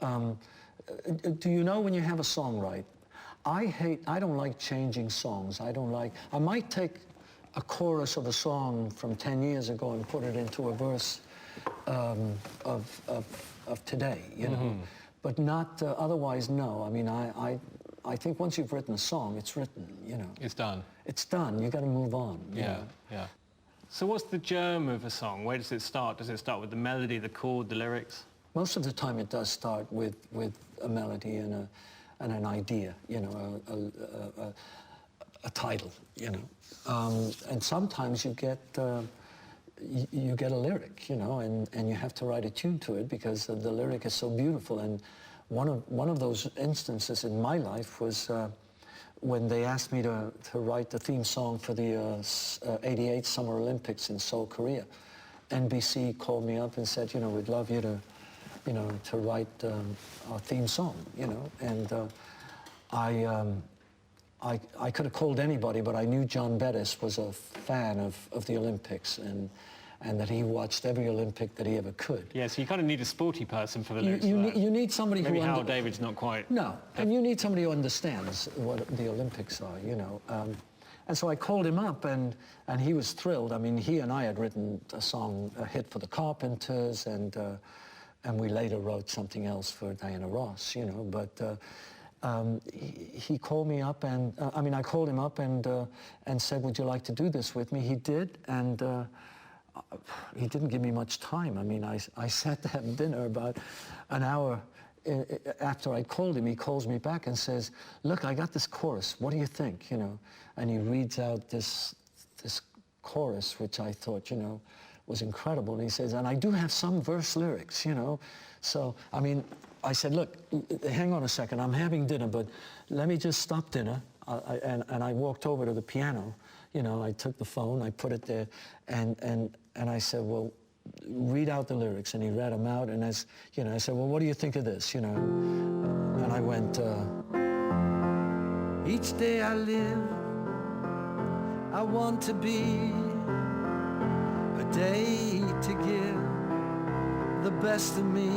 Do you know when you have a song right? I don't like changing songs. I might take a chorus of a song from 10 years ago and put it into a verse of today, you know, but not, otherwise, no. I mean, I think once you've written a song, it's written, you know. It's done. It's done. You got to move on. Yeah, yeah. So what's the germ of a song? Where does it start? Does it start with the melody, the chord, the lyrics? Most of the time it does start with a melody and an idea, you know, a title, you know. And sometimes you get a lyric, you know, and you have to write a tune to it because the lyric is so beautiful. And one of those instances in my life was when they asked me to write the theme song for the '88 Summer Olympics in Seoul, Korea. NBC called me up and said, you know, we'd love you to, you know, to write our theme song, you know. And I could have called anybody, but I knew John Bettis was a fan of the Olympics and that he watched every Olympic that he ever could. Yeah, so you kind of need a sporty person for the lyrics. You need somebody Maybe who... Howard David's not quite... No, and you need somebody who understands what the Olympics are, you know. And so I called him up, and he was thrilled. I mean, he and I had written a hit for the Carpenters, and we later wrote something else for Diana Ross, you know. But he called me up, and I called him up and said, "Would you like to do this with me?" He did, and he didn't give me much time. I mean, I sat to have dinner about an hour after I called him. He calls me back and says, "Look, I got this chorus. What do you think?" You know, and he reads out this chorus, which I thought, you know, was incredible. And he says, "And I do have some verse lyrics, you know." So, I mean, I said, "Look, hang on a second. I'm having dinner, but let me just stop dinner." And I walked over to the piano. You know, I took the phone, I put it there, and I said, "Well, read out the lyrics." And he read them out, and as you know, I said, "Well, what do you think of this?" You know, and I went, "Each day I live, I want to be a day to give the best of me.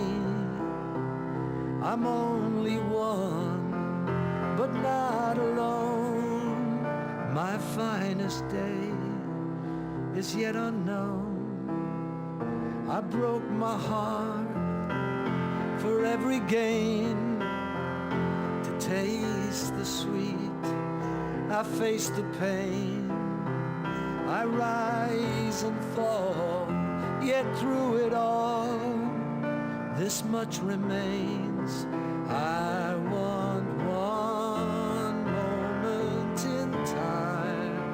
I'm only one, but not alone. My finest day is yet unknown. I broke my heart for every gain. To taste the sweet, I face the pain. I rise and fall, yet through it all, this much remains. I want one moment in time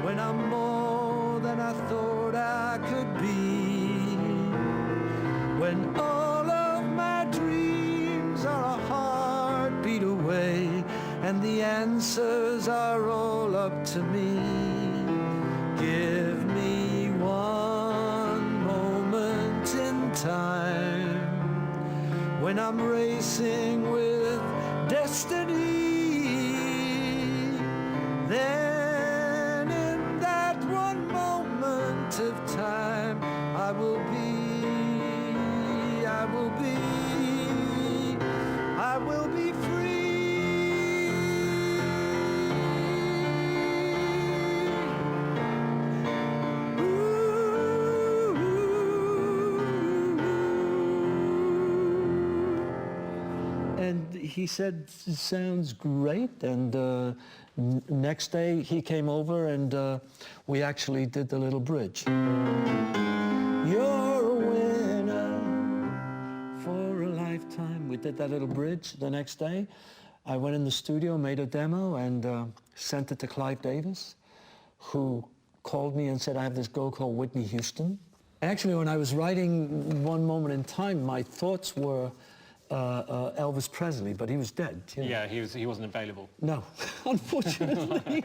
when I'm more than I thought I could be, when all of my dreams are a heartbeat away and the answers are all up to me. Give me one moment in time when I'm racing with destiny. Then in that one moment of time I will be free." And he said, "It sounds great." And next day he came over and we actually did the little bridge. You're a winner for a lifetime. We did that little bridge the next day. I went in the studio, made a demo, and sent it to Clive Davis, who called me and said, "I have this girl called Whitney Houston." Actually, when I was writing One Moment in Time, my thoughts were Elvis Presley, but he was dead. You know? Yeah, he wasn't available. No, unfortunately.